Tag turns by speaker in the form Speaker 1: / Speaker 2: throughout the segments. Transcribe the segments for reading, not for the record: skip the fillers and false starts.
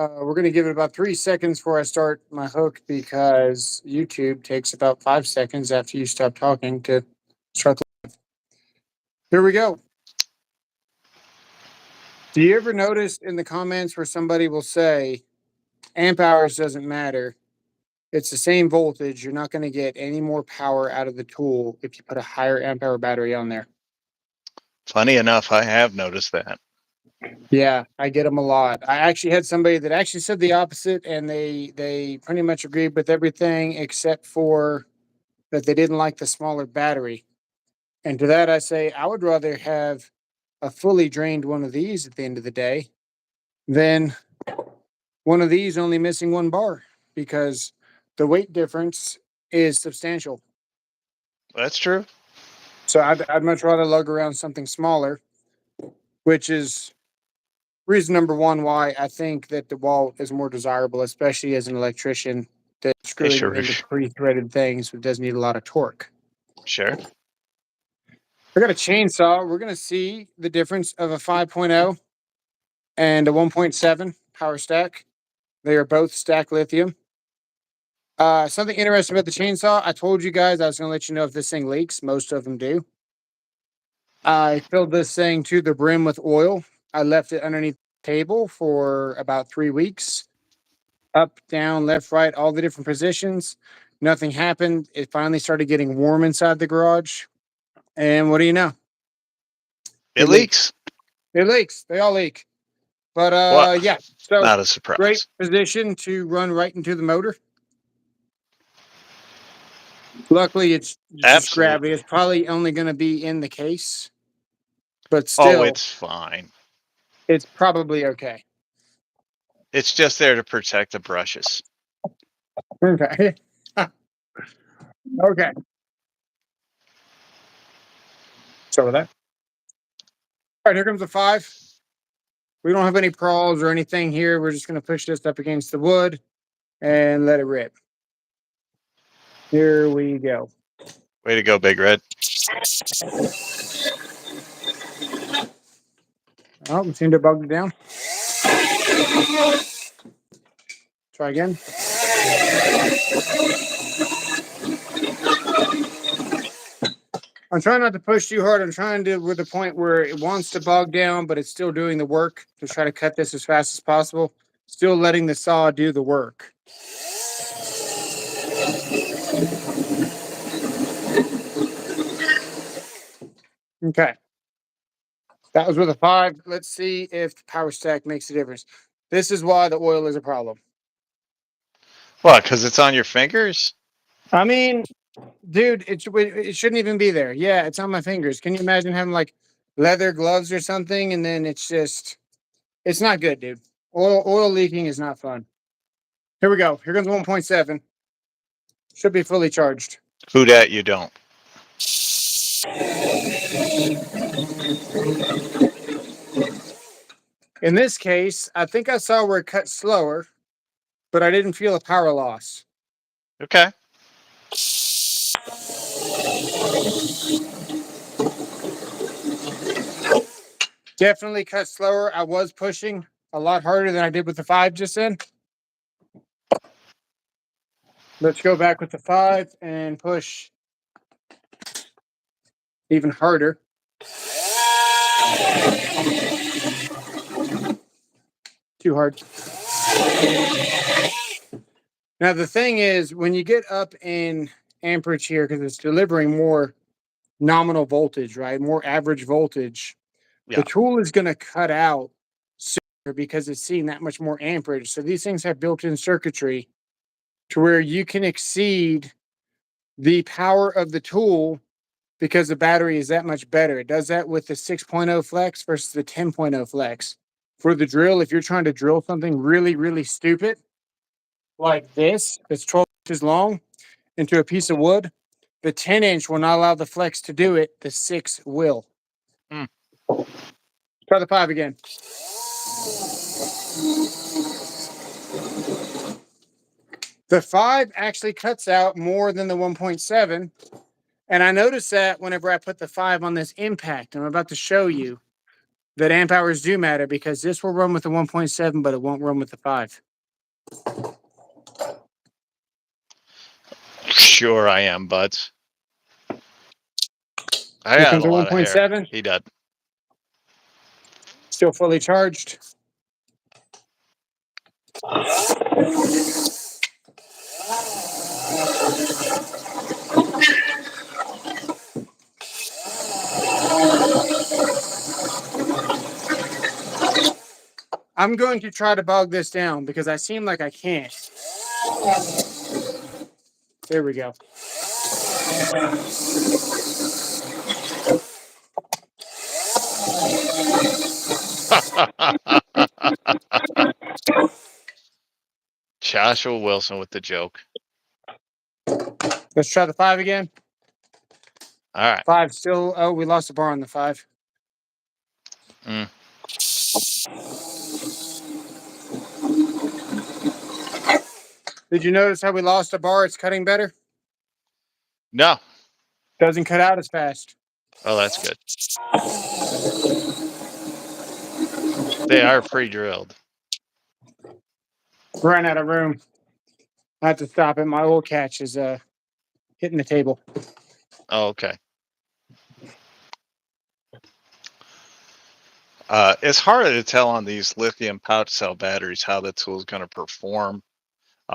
Speaker 1: We're going to give it about 3 seconds before I start my hook because YouTube takes about 5 seconds after you stop talking to start. Here we go. Do you ever notice in the comments where somebody will say amp hours doesn't matter? It's the same voltage. You're not going to get any more power out of the tool if you put a higher amp hour battery on there.
Speaker 2: Funny enough, I have noticed that.
Speaker 1: Yeah, I get them a lot. I actually had somebody that actually said the opposite, and they pretty much agreed with everything except for that they didn't like the smaller battery. And to that, I say I would rather have a fully drained one of these at the end of the day than one of these only missing one bar because the weight difference is substantial.
Speaker 2: That's true.
Speaker 1: So I'd much rather lug around something smaller, which is reason number one why I think that the wall is more desirable, especially as an electrician that's
Speaker 2: Hey,
Speaker 1: screwing
Speaker 2: sure,
Speaker 1: into pre-threaded things that does need a lot of torque.
Speaker 2: sure.
Speaker 1: I got a chainsaw. We're going to see the difference of a 5.0 and a 1.7 power stack. They are both stack lithium. Something interesting about the chainsaw. I told you guys I was going to let you know if this thing leaks. Most of them do. I filled this thing to the brim with oil. I left it underneath the table for about 3 weeks. Up, down, left, right, all the different positions. Nothing happened. It finally started getting warm inside the garage. And what do you know?
Speaker 2: It
Speaker 1: It leaks.
Speaker 2: leaks.
Speaker 1: It leaks. They all leak. But
Speaker 2: Well,
Speaker 1: yeah. So
Speaker 2: not a
Speaker 1: great
Speaker 2: surprise.
Speaker 1: position to run right into the motor. Luckily, it's just gravity.
Speaker 2: Absolutely.
Speaker 1: It's probably only going to be in the case, but
Speaker 2: Oh,
Speaker 1: still,
Speaker 2: it's fine.
Speaker 1: it's probably okay.
Speaker 2: It's just there to protect the brushes.
Speaker 1: Okay. Okay. So with that. All right, here comes the 5. We don't have any prawls or anything here. We're just going to push this up against the wood and let it rip. Here we go.
Speaker 2: Way to go, Big Red.
Speaker 1: Oh, we seem to bug it down. Try again. I'm trying not to push too hard. I'm trying to with the point where it wants to bog down, but it's still doing the work to try to cut this as fast as possible. Still letting the saw do the work. Okay. That was with a 5. Let's see if the power stack makes a difference. This is why the oil is a problem.
Speaker 2: What? Because it's on your fingers?
Speaker 1: I mean, dude, it shouldn't even be there. Yeah, it's on my fingers. Can you imagine having like leather gloves or something, and then it's not good, dude. Oil leaking is not fun. Here we go. Here comes 1.7. Should be fully charged.
Speaker 2: Who dat you don't?
Speaker 1: In this case, I think I saw where it cut slower, but I didn't feel a power loss.
Speaker 2: Okay.
Speaker 1: Definitely cut slower. I was pushing a lot harder than I did with the 5 just then. Let's go back with the 5 and push even harder. Too hard. Now, the thing is, when you get up in amperage here, because it's delivering more nominal voltage, right? More average voltage,
Speaker 2: Yeah.
Speaker 1: the tool is going to cut out sooner because it's seeing that much more amperage. So these things have built in circuitry to where you can exceed the power of the tool because the battery is that much better. It does that with the 6.0 flex versus the 10.0 flex. For the drill, if you're trying to drill something really, really stupid, like this, that's 12 inches long, into a piece of wood, the 10-inch will not allow the flex to do it. The 6 will.
Speaker 2: Hmm.
Speaker 1: Try the 5 again. The 5 actually cuts out more than the 1.7. And I noticed that whenever I put the 5 on this impact, I'm about to show you that amp hours do matter because this will run with the 1.7, but it won't run with the 5.
Speaker 2: Sure I am, buds. I
Speaker 1: Here
Speaker 2: got
Speaker 1: comes
Speaker 2: a
Speaker 1: the
Speaker 2: lot of hair.
Speaker 1: 1.7,
Speaker 2: He did.
Speaker 1: still fully charged. I'm going to try to bog this down because I seem like I can't. There we go.
Speaker 2: Joshua Wilson with the joke.
Speaker 1: Let's try the 5 again.
Speaker 2: All right.
Speaker 1: 5 still. Oh, we lost a bar on the 5.
Speaker 2: Mm.
Speaker 1: Did you notice how we lost a bar? It's cutting better.
Speaker 2: No.
Speaker 1: Doesn't cut out as fast.
Speaker 2: Oh, that's good. They are pre-drilled.
Speaker 1: Ran out of room. I have to stop it. My oil catch is hitting the table.
Speaker 2: Oh, okay. It's harder to tell on these lithium pouch cell batteries how the tool is going to perform.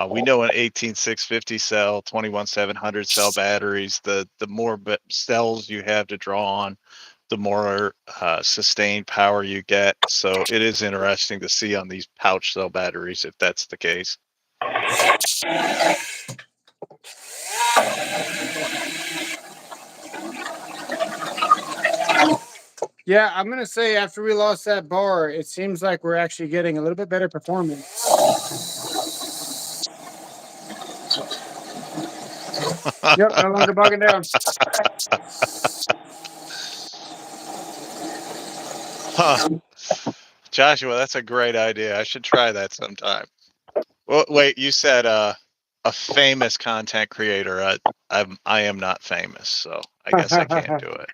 Speaker 2: We know an 18650 cell, 21700 cell batteries, the more cells you have to draw on, the more sustained power you get. So it is interesting to see on these pouch cell batteries if that's the case.
Speaker 1: Yeah, I'm gonna say after we lost that bar, it seems like we're actually getting a little bit better performance. Yep, no longer bugging down.
Speaker 2: Huh. Joshua, that's a great idea. I should try that sometime. Well, wait, you said a famous content creator. I am not famous, so I guess I can't do it.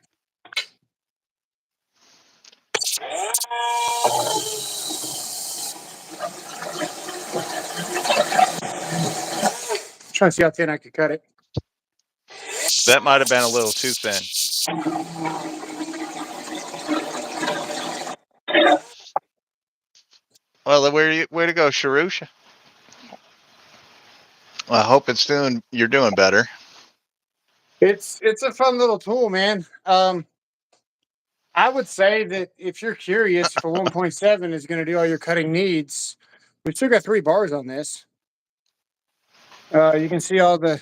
Speaker 1: Trying to see how thin I could cut it.
Speaker 2: That might have been a little too thin. Well, where to go, Sharusha? Well, I hope you're doing better.
Speaker 1: It's a fun little tool, man. I would say that if you're curious if a 1.7 is going to do all your cutting needs, we still got 3 bars on this. You can see all the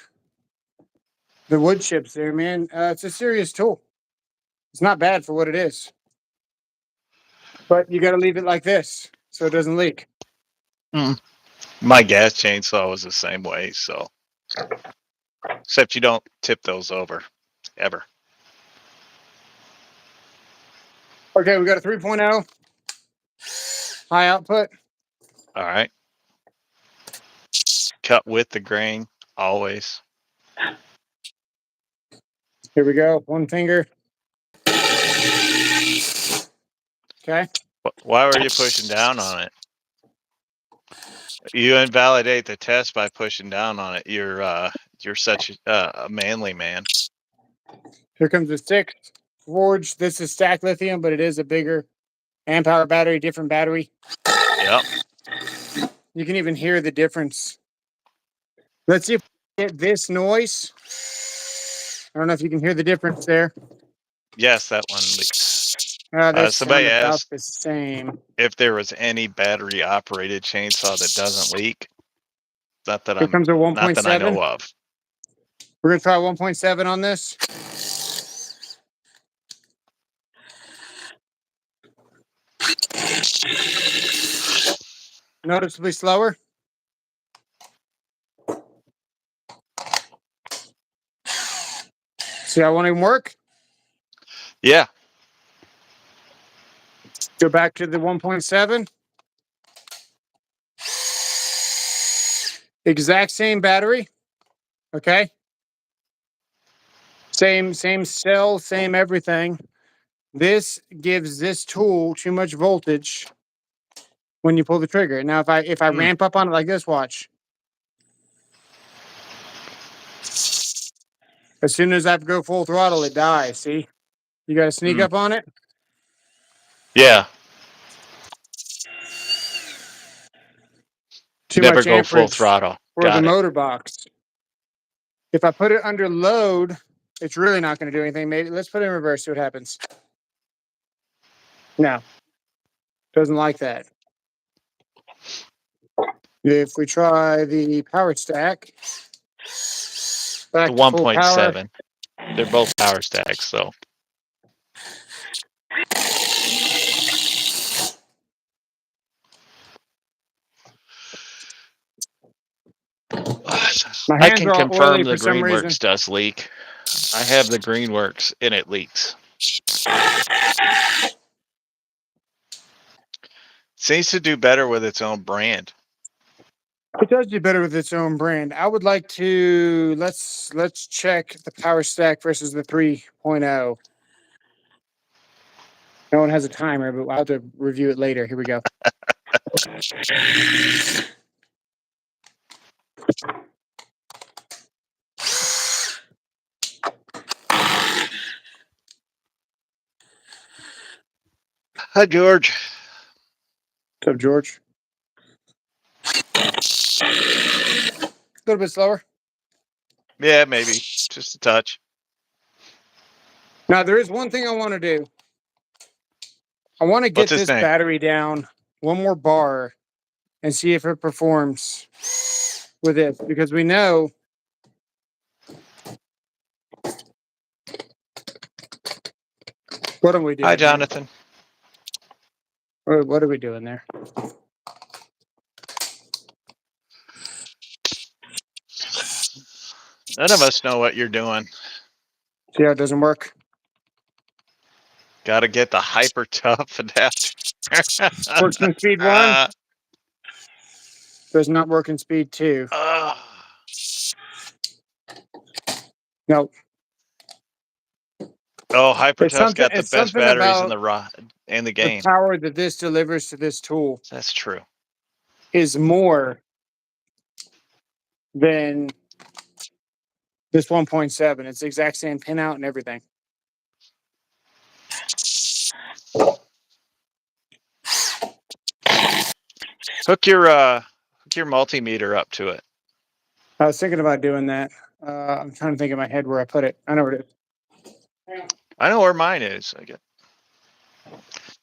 Speaker 1: wood chips there, man. It's a serious tool. It's not bad for what it is, but you got to leave it like this so it doesn't leak.
Speaker 2: My gas chainsaw was the same way, so except you don't tip those over ever.
Speaker 1: Okay, we got a 3.0 high output.
Speaker 2: All right. Cut with the grain always.
Speaker 1: Here we go. One finger. Okay.
Speaker 2: Why were you pushing down on it? You invalidate the test by pushing down on it. You're such a manly man.
Speaker 1: Here comes the 6 Forge. This is stacked lithium, but it is a bigger amp hour battery, different battery.
Speaker 2: Yep.
Speaker 1: You can even hear the difference. Let's see if we get this noise. I don't know if you can hear the difference there.
Speaker 2: Yes, that one leaks.
Speaker 1: They
Speaker 2: Somebody
Speaker 1: sound about
Speaker 2: asked
Speaker 1: the same.
Speaker 2: if there was any battery operated chainsaw that doesn't leak. Not that
Speaker 1: Here comes a
Speaker 2: not that I
Speaker 1: 1.7.
Speaker 2: know of.
Speaker 1: We're gonna try 1.7 on this. Noticeably slower. See how it won't even work?
Speaker 2: Yeah.
Speaker 1: Go back to the 1.7. Exact same battery. Okay. Same cell, same everything. This gives this tool too much voltage when you pull the trigger. Now, if I ramp up on it like this, watch. As soon as I go full throttle, it dies. See, you got to sneak up on it.
Speaker 2: Yeah.
Speaker 1: Too
Speaker 2: Never
Speaker 1: much
Speaker 2: go full
Speaker 1: amperage
Speaker 2: throttle.
Speaker 1: for the
Speaker 2: Got it.
Speaker 1: motor box. If I put it under load, it's really not going to do anything. Maybe let's put it in reverse, see what happens. No, doesn't like that. If we try the power stack, back
Speaker 2: The
Speaker 1: to full power.
Speaker 2: 1.7. They're both power stacks, so.
Speaker 1: My
Speaker 2: I
Speaker 1: hands
Speaker 2: can
Speaker 1: are all oily
Speaker 2: confirm
Speaker 1: for
Speaker 2: the
Speaker 1: some reason.
Speaker 2: Greenworks does leak. I have the Greenworks and it leaks. Seems to do better with its own brand.
Speaker 1: It does do better with its own brand. I would like to let's check the power stack versus the 3.0. No one has a timer, but I'll have to review it later. Here we go.
Speaker 2: Hi, George.
Speaker 1: What's up, George? A little bit slower.
Speaker 2: Yeah, maybe. Just a touch.
Speaker 1: Now, there is one thing I want to do. I want to
Speaker 2: What's
Speaker 1: get
Speaker 2: his
Speaker 1: this
Speaker 2: name?
Speaker 1: battery down one more bar and see if it performs with it, because we know what are we doing
Speaker 2: Hi,
Speaker 1: here?
Speaker 2: Jonathan.
Speaker 1: What are we doing there?
Speaker 2: None of us know what you're doing.
Speaker 1: See how it doesn't work?
Speaker 2: Got to get the hyper tough adapter.
Speaker 1: Works in speed one, does not work in speed two. Nope.
Speaker 2: Oh, hyper tough's got the
Speaker 1: It's
Speaker 2: best
Speaker 1: something
Speaker 2: batteries in
Speaker 1: about
Speaker 2: the
Speaker 1: the
Speaker 2: game.
Speaker 1: power that this delivers to this tool
Speaker 2: That's true.
Speaker 1: is more than this 1.7. It's the exact same pinout and everything.
Speaker 2: Hook your multimeter up to it.
Speaker 1: I was thinking about doing that. I'm trying to think in my head where I put it. I know where it is.
Speaker 2: I know where mine is.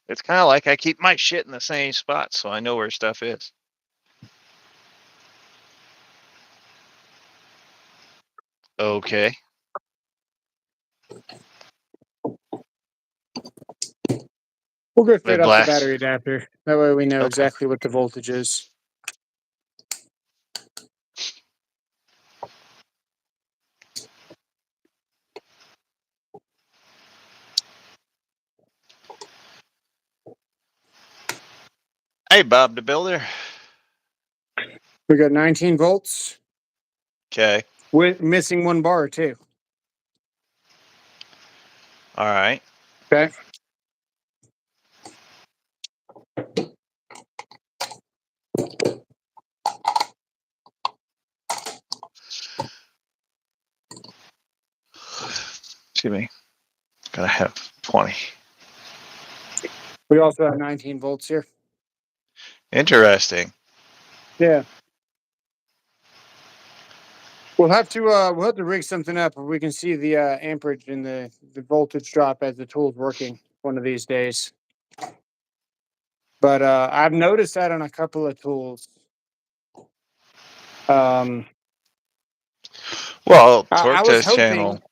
Speaker 2: It's kind of like I keep my shit in the same spot, so I know where stuff is. Okay.
Speaker 1: We'll go straight off the
Speaker 2: Blast.
Speaker 1: battery adapter. That way we know
Speaker 2: Okay.
Speaker 1: exactly what the voltage is.
Speaker 2: Hey, Bob the Builder.
Speaker 1: We got 19 volts
Speaker 2: Okay.
Speaker 1: with missing one bar too.
Speaker 2: All right.
Speaker 1: Okay.
Speaker 2: Excuse me. Gotta have 20.
Speaker 1: We also have 19 volts here.
Speaker 2: Interesting.
Speaker 1: Yeah. We'll have to rig something up where we can see the amperage and the voltage drop as the tool's working one of these days. But I've noticed that on a couple of tools.
Speaker 2: Well,
Speaker 1: I was hoping.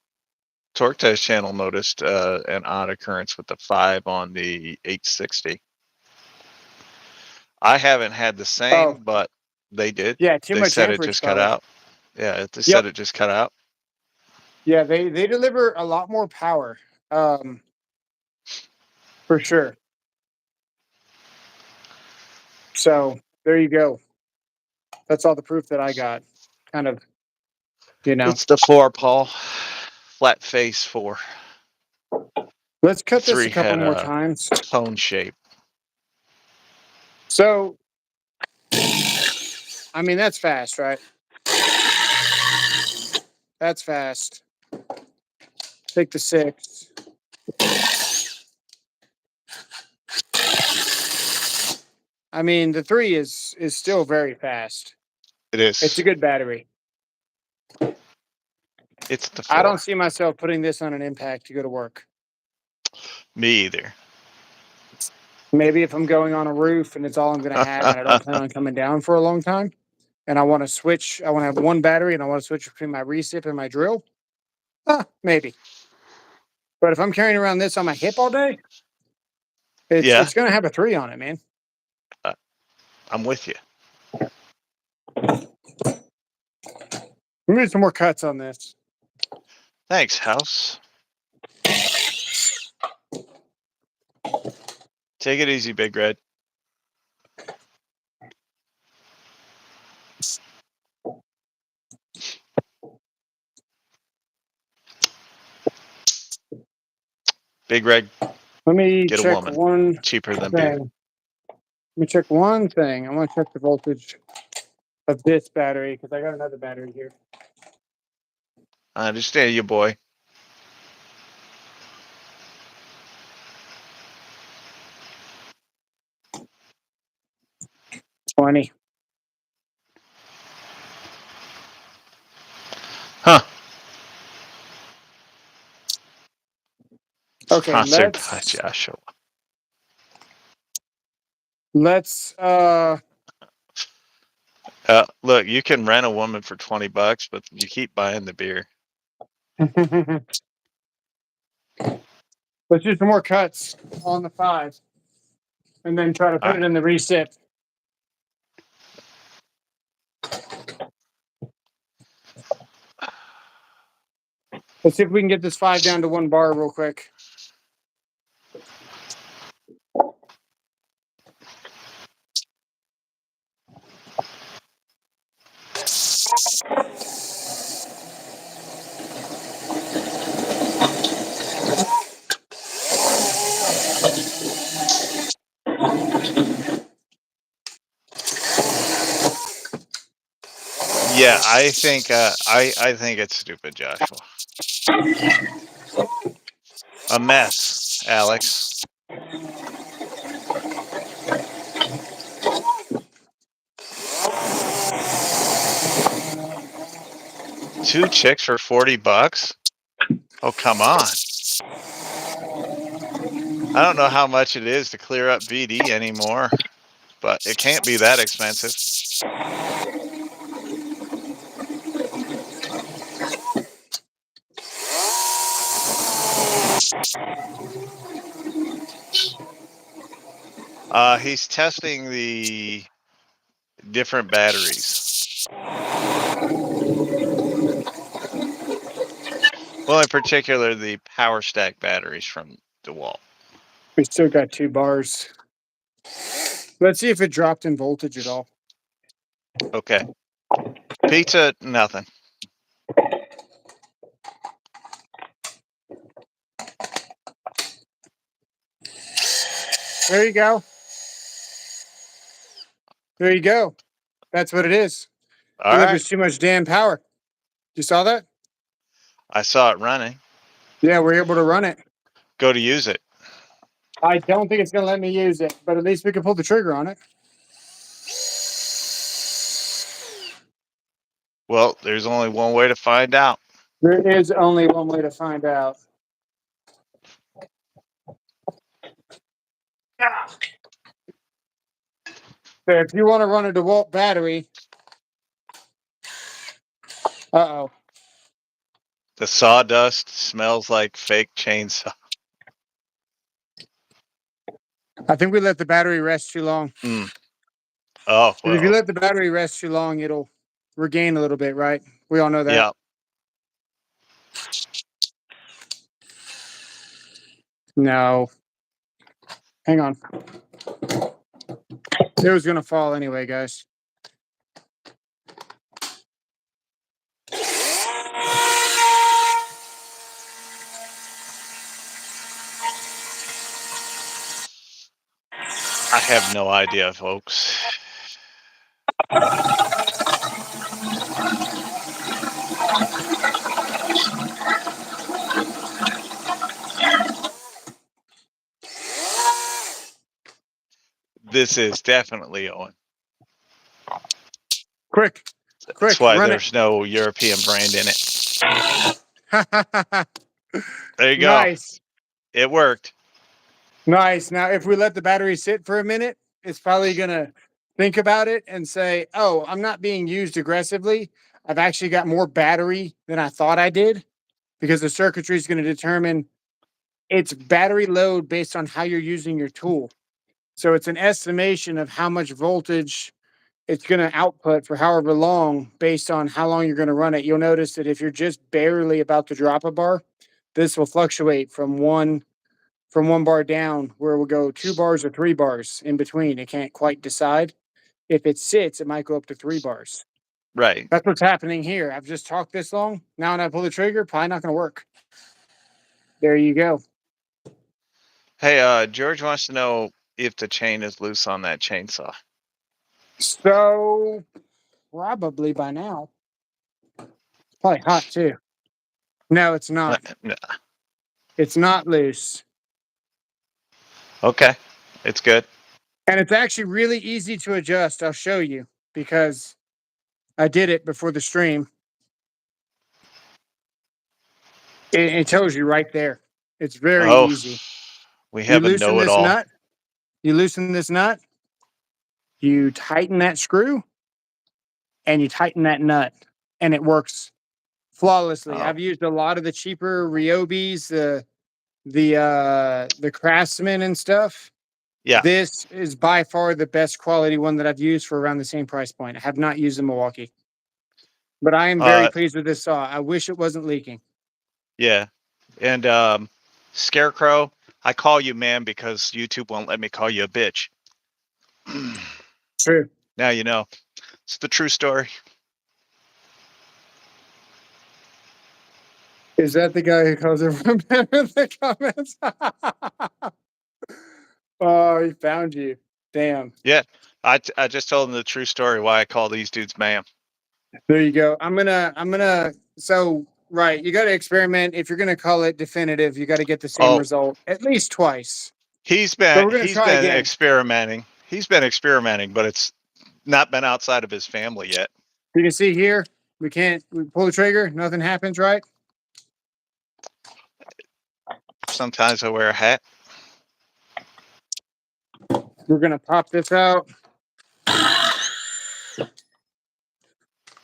Speaker 2: Torque Test channel noticed an odd occurrence with the 5 on the 860. I haven't had the same, but they did.
Speaker 1: Yeah, too
Speaker 2: They
Speaker 1: much
Speaker 2: said it
Speaker 1: amperage,
Speaker 2: just cut
Speaker 1: fella.
Speaker 2: out. Yeah, they said it just cut out.
Speaker 1: Yeah, they deliver a lot more power, for sure. So there you go. That's all the proof that I got. Kind of,
Speaker 2: It's the 4, Paul. Flat face 4.
Speaker 1: Let's cut this
Speaker 2: Three
Speaker 1: a couple
Speaker 2: had
Speaker 1: more
Speaker 2: a
Speaker 1: times.
Speaker 2: cone shape.
Speaker 1: So, I mean, that's fast, right? That's fast. Take the 6. I mean, the 3 is still very fast.
Speaker 2: It
Speaker 1: It's a
Speaker 2: is.
Speaker 1: good battery.
Speaker 2: It's the
Speaker 1: I don't
Speaker 2: 4.
Speaker 1: see myself putting this on an impact to go to work.
Speaker 2: Me either.
Speaker 1: Maybe if I'm going on a roof and it's all I'm going to have and I don't plan on coming down for a long time and I want to switch, I want to have one battery and I want to switch between my recip and my drill, maybe. But if I'm carrying around this on my hip all day,
Speaker 2: Yeah,
Speaker 1: it's going to have a 3 on it, man.
Speaker 2: I'm with you.
Speaker 1: We need some more cuts on this.
Speaker 2: Thanks, House. Take it easy, Big Red. Big Red,
Speaker 1: Let me
Speaker 2: get a
Speaker 1: check
Speaker 2: woman.
Speaker 1: one
Speaker 2: Cheaper than beer.
Speaker 1: thing. Let me check one thing. I want to check the voltage of this battery because I got another battery here.
Speaker 2: I understand you, boy.
Speaker 1: $20.
Speaker 2: Huh.
Speaker 1: Okay,
Speaker 2: Sponsored by Joshua.
Speaker 1: let's
Speaker 2: Look, you can rent a woman for $20, but you keep buying the beer.
Speaker 1: let's do some more cuts on the 5 and then try to put
Speaker 2: All
Speaker 1: it
Speaker 2: right.
Speaker 1: in the recip. Let's see if we can get this 5 down to 1 bar real quick.
Speaker 2: Yeah, I think it's stupid, Joshua. A mess, Alex. Two chicks for $40? Oh, come on. I don't know how much it is to clear up VD anymore, but it can't be that expensive. He's testing the different batteries. Well, in particular, the power stack batteries from DeWalt.
Speaker 1: We still got 2 bars. Let's see if it dropped in voltage at all.
Speaker 2: Okay. Pizza, nothing.
Speaker 1: There you go. There you go. That's what it is.
Speaker 2: All right.
Speaker 1: Delivers too much damn power. You saw that?
Speaker 2: I saw it running.
Speaker 1: Yeah, we're able to run it.
Speaker 2: Go to use it.
Speaker 1: I don't think it's going to let me use it, but at least we can pull the trigger on it.
Speaker 2: Well, there's only one way to find out.
Speaker 1: There is only one way to find out. So if you want to run a DeWalt battery, uh-oh.
Speaker 2: The sawdust smells like fake chainsaw.
Speaker 1: I think we let the battery rest too long.
Speaker 2: Mm. Oh,
Speaker 1: If you
Speaker 2: well.
Speaker 1: let the battery rest too long, it'll regain a little bit, right? We all know that.
Speaker 2: Yeah.
Speaker 1: No. Hang on. It was going to fall anyway, guys.
Speaker 2: have no idea, folks. This is definitely Owen.
Speaker 1: Quick,
Speaker 2: That's why
Speaker 1: run it.
Speaker 2: there's no European brand in it. There you go.
Speaker 1: Nice.
Speaker 2: It worked.
Speaker 1: Nice. Now, if we let the battery sit for a minute, it's probably going to think about it and say, oh, I'm not being used aggressively. I've actually got more battery than I thought I did, because the circuitry is going to determine its battery load based on how you're using your tool. So it's an estimation of how much voltage it's going to output for however long based on how long you're going to run it. You'll notice that if you're just barely about to drop a bar, this will fluctuate from one bar down, where it will go 2 bars or 3 bars in between. It can't quite decide. If it sits, it might go up to 3 bars.
Speaker 2: Right.
Speaker 1: That's what's happening here. I've just talked this long. Now when I pull the trigger, probably not going to work. There you go.
Speaker 2: Hey, George wants to know if the chain is loose on that chainsaw.
Speaker 1: So probably by now. It's probably hot too. No, it's not.
Speaker 2: No.
Speaker 1: It's not loose.
Speaker 2: Okay, it's good.
Speaker 1: And it's actually really easy to adjust. I'll show you, because I did it before the stream. It tells you right there. It's very easy.
Speaker 2: We
Speaker 1: You
Speaker 2: have a
Speaker 1: loosen this
Speaker 2: know-it-all.
Speaker 1: nut. You loosen this nut. You tighten that screw, and you tighten that nut, and it works flawlessly.
Speaker 2: Oh.
Speaker 1: I've used a lot of the cheaper Ryobis, the Craftsman and stuff.
Speaker 2: Yeah.
Speaker 1: This is by far the best quality one that I've used for around the same price point. I have not used the Milwaukee, but I am very pleased with this saw. I wish it wasn't leaking.
Speaker 2: Yeah. And Scarecrow, I call you man because YouTube won't let me call you a bitch.
Speaker 1: True.
Speaker 2: Now you know. It's the true story.
Speaker 1: Is that the guy who calls everyone better in the comments? Oh, he found you. Damn.
Speaker 2: Yeah. I just told him the true story why I call these dudes man.
Speaker 1: There you go. I'm gonna so right, you gotta experiment. If you're gonna call it definitive, you gotta get the same result at least twice.
Speaker 2: He's
Speaker 1: So
Speaker 2: been
Speaker 1: we're gonna try again.
Speaker 2: experimenting. He's been experimenting, but it's not been outside of his family yet.
Speaker 1: You can see here, we pull the trigger, nothing happens, right?
Speaker 2: Sometimes I wear a hat.
Speaker 1: We're gonna pop this out.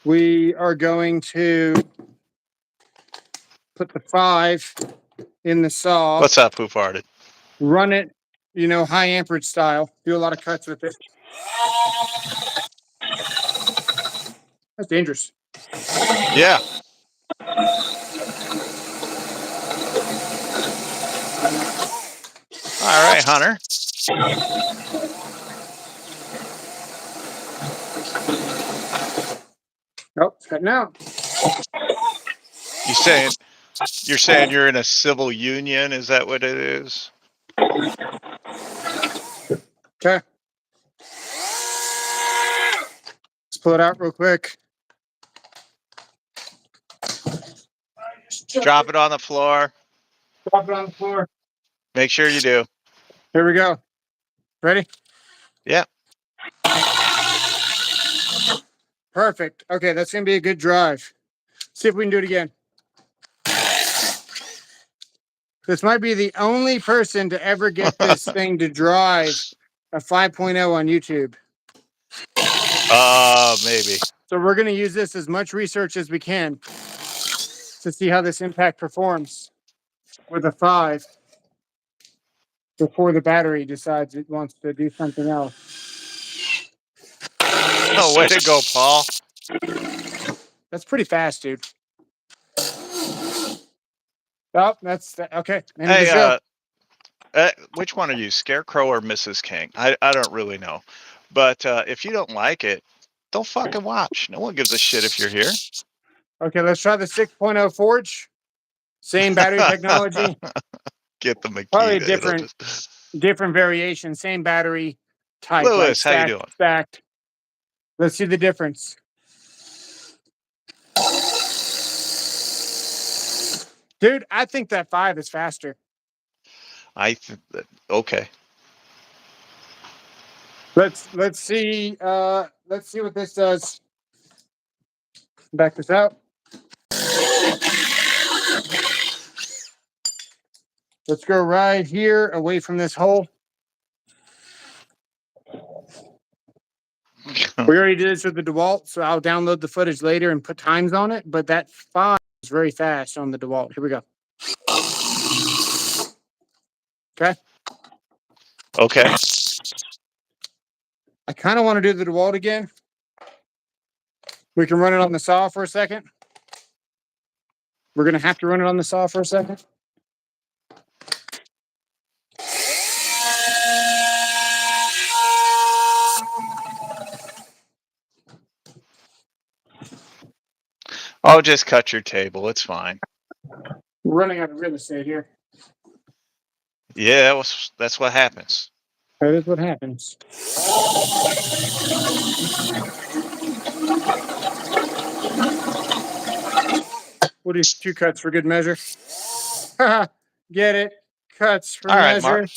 Speaker 1: We are going to put the 5 in the saw.
Speaker 2: What's up, Who Farted?
Speaker 1: Run it, high amperage style. Do a lot of cuts with it. That's dangerous.
Speaker 2: Yeah. All right, Hunter.
Speaker 1: Oh, it's cutting out.
Speaker 2: You're saying you're in a civil union? Is that what it is?
Speaker 1: Okay. Let's pull it out real quick.
Speaker 2: Drop it on the floor.
Speaker 1: Drop it on the floor.
Speaker 2: Make sure you do.
Speaker 1: Here we go. Ready?
Speaker 2: Yeah.
Speaker 1: Perfect. Okay, that's going to be a good drive. See if we can do it again. This might be the only person to ever get this thing to drive a 5.0 on YouTube.
Speaker 2: Maybe.
Speaker 1: So we're going to use this as much research as we can to see how this impact performs with a 5 before the battery decides it wants to do something else.
Speaker 2: Oh, way to go, Paul.
Speaker 1: That's pretty fast, dude. Oh, that's okay.
Speaker 2: Hey, which one are you, Scarecrow or Mrs. King? I don't really know. But if you don't like it, don't fucking watch. No one gives a shit if you're here.
Speaker 1: Okay, let's try the 6.0 Forge. Same battery technology.
Speaker 2: Get the Makita.
Speaker 1: Probably different variation. Same battery. type,
Speaker 2: Lewis,
Speaker 1: like
Speaker 2: how you doing?
Speaker 1: stacked. Let's see the difference. Dude, I think that 5 is faster.
Speaker 2: Okay.
Speaker 1: Let's see what this does. Back this out. Let's go right here away from this hole. We already did this with the DeWalt, so I'll download the footage later and put times on it. But that 5 is very fast on the DeWalt. Here we go. Okay.
Speaker 2: Okay.
Speaker 1: I kind of want to do the DeWalt again. We can run it on the saw for a second. We're going to have to run it on the saw for a second.
Speaker 2: I'll just cut your table. It's fine.
Speaker 1: We're running out of real estate here.
Speaker 2: Yeah, that's what happens.
Speaker 1: That is what happens. We'll do 2 cuts for good measure. Get it? Cuts for
Speaker 2: All right,
Speaker 1: measure.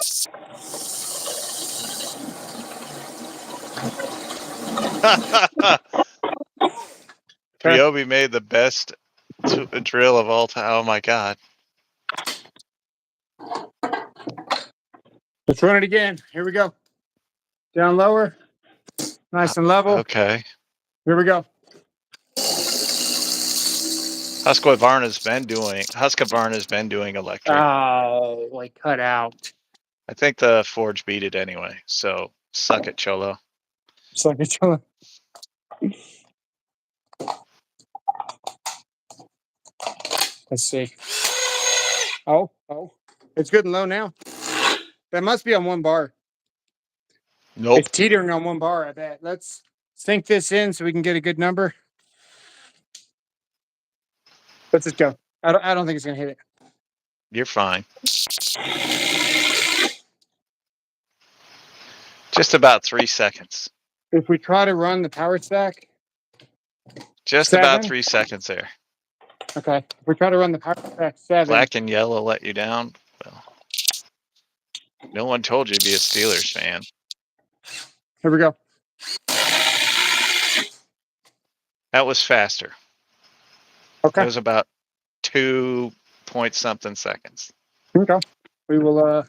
Speaker 2: Mark. Ryobi made the best drill of all time. Oh my god.
Speaker 1: Let's run it again. Here we go. Down lower. Nice and level.
Speaker 2: Okay.
Speaker 1: Here we go.
Speaker 2: Husqvarna's been doing electric.
Speaker 1: Oh, like cut out.
Speaker 2: I think the Forge beat it anyway. So suck it, Cholo.
Speaker 1: Suck it, Cholo. Let's see. Oh, it's good and low now. That must be on 1 bar.
Speaker 2: Nope.
Speaker 1: It's teetering on 1 bar, I bet. Let's sink this in so we can get a good number. Let's just go. I don't think it's gonna hit it.
Speaker 2: You're fine. Just about 3 seconds.
Speaker 1: If we try to run the power stack.
Speaker 2: Just
Speaker 1: 7.
Speaker 2: about 3 seconds there.
Speaker 1: Okay. If we try to run the power stack 7.
Speaker 2: Black and yellow let you down. Well, no one told you to be a Steelers fan.
Speaker 1: Here we go.
Speaker 2: That was faster.
Speaker 1: Okay.
Speaker 2: It was about 2 point something seconds.
Speaker 1: Okay. We will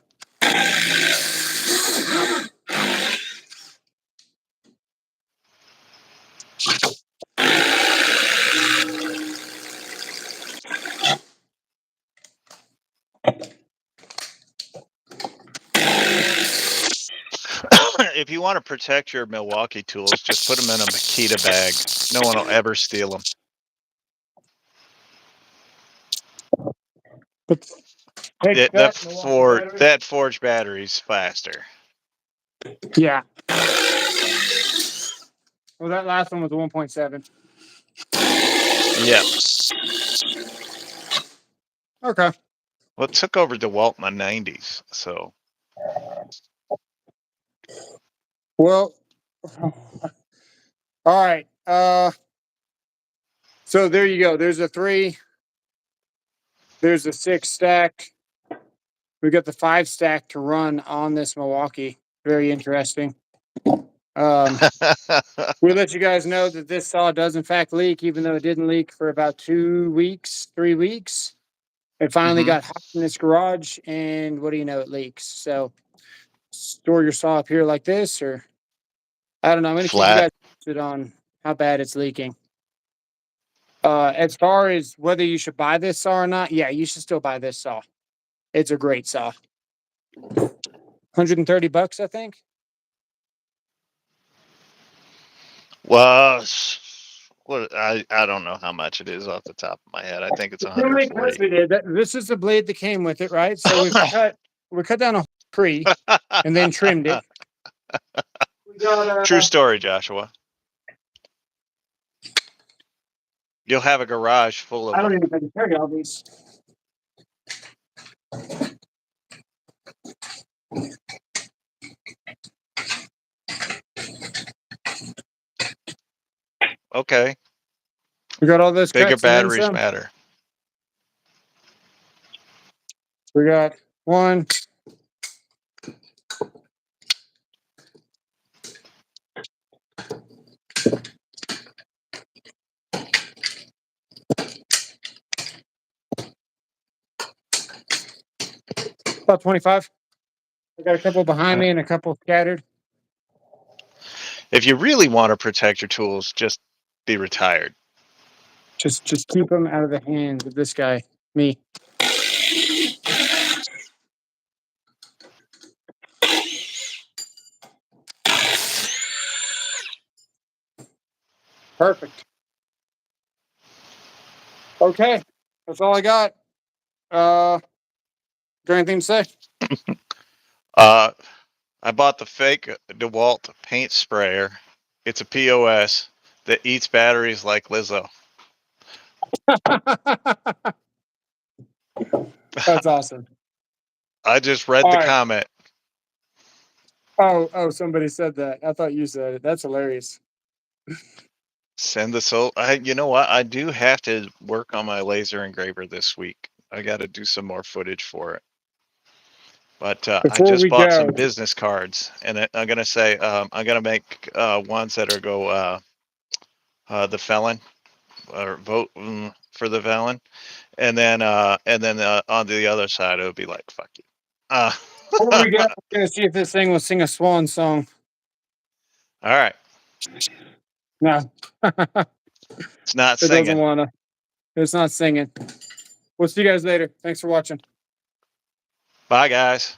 Speaker 2: If you want to protect your Milwaukee tools, just put them in a Makita bag. No one will ever steal them. That Forge battery's faster.
Speaker 1: Yeah. Well, that last one was a 1.7.
Speaker 2: Yeah.
Speaker 1: Okay.
Speaker 2: Well, it took over DeWalt in the 90s, so.
Speaker 1: Well, all right. So there you go. There's a 3. There's a 6 stack. We got the 5 stack to run on this Milwaukee. Very interesting. We let you guys know that this saw does in fact leak, even though it didn't leak for about 2 weeks, 3 weeks. It finally got hot in this garage, and what do you know? It leaks. So store your saw up here like this, or I don't know. I'm going to keep you guys posted on how bad it's leaking. As far as whether you should buy this saw or not, yeah, you should still buy this saw. It's a great saw. $130, I think.
Speaker 2: Well, I don't know how much it is off the top of my head. I think it's 140.
Speaker 1: This is the blade that came with it, right? So we cut down a tree and then trimmed it. We got,
Speaker 2: True story, Joshua. You'll have a garage full of.
Speaker 1: I don't even think I can carry all these.
Speaker 2: Okay.
Speaker 1: We got all those
Speaker 2: Bigger
Speaker 1: cuts and then
Speaker 2: batteries
Speaker 1: some.
Speaker 2: matter.
Speaker 1: We got one. About 25. I got a couple behind me and a couple scattered.
Speaker 2: If you really want to protect your tools, just be retired.
Speaker 1: Just keep them out of the hands of this guy, me. Perfect. Okay, that's all I got. Got anything to say?
Speaker 2: Uh, I bought the fake DeWalt paint sprayer. It's a POS that eats batteries like Lizzo.
Speaker 1: That's awesome.
Speaker 2: I just read
Speaker 1: All
Speaker 2: the
Speaker 1: right.
Speaker 2: comment.
Speaker 1: Oh, somebody said that. I thought you said it. That's hilarious.
Speaker 2: Send the soul. You know what? I do have to work on my laser engraver this week. I got to do some more footage for it. But I
Speaker 1: Before
Speaker 2: just
Speaker 1: we
Speaker 2: bought some
Speaker 1: go,
Speaker 2: business cards, and I'm gonna say I'm gonna make ones that are go the felon or vote for the felon, and then on the other side it would be like fuck you. Uh,
Speaker 1: before we go, we're gonna see if this thing will sing a swan song.
Speaker 2: all right,
Speaker 1: No,
Speaker 2: it's not
Speaker 1: it doesn't
Speaker 2: singing.
Speaker 1: wanna. It's not singing. We'll see you guys later. Thanks for watching.
Speaker 2: Bye guys.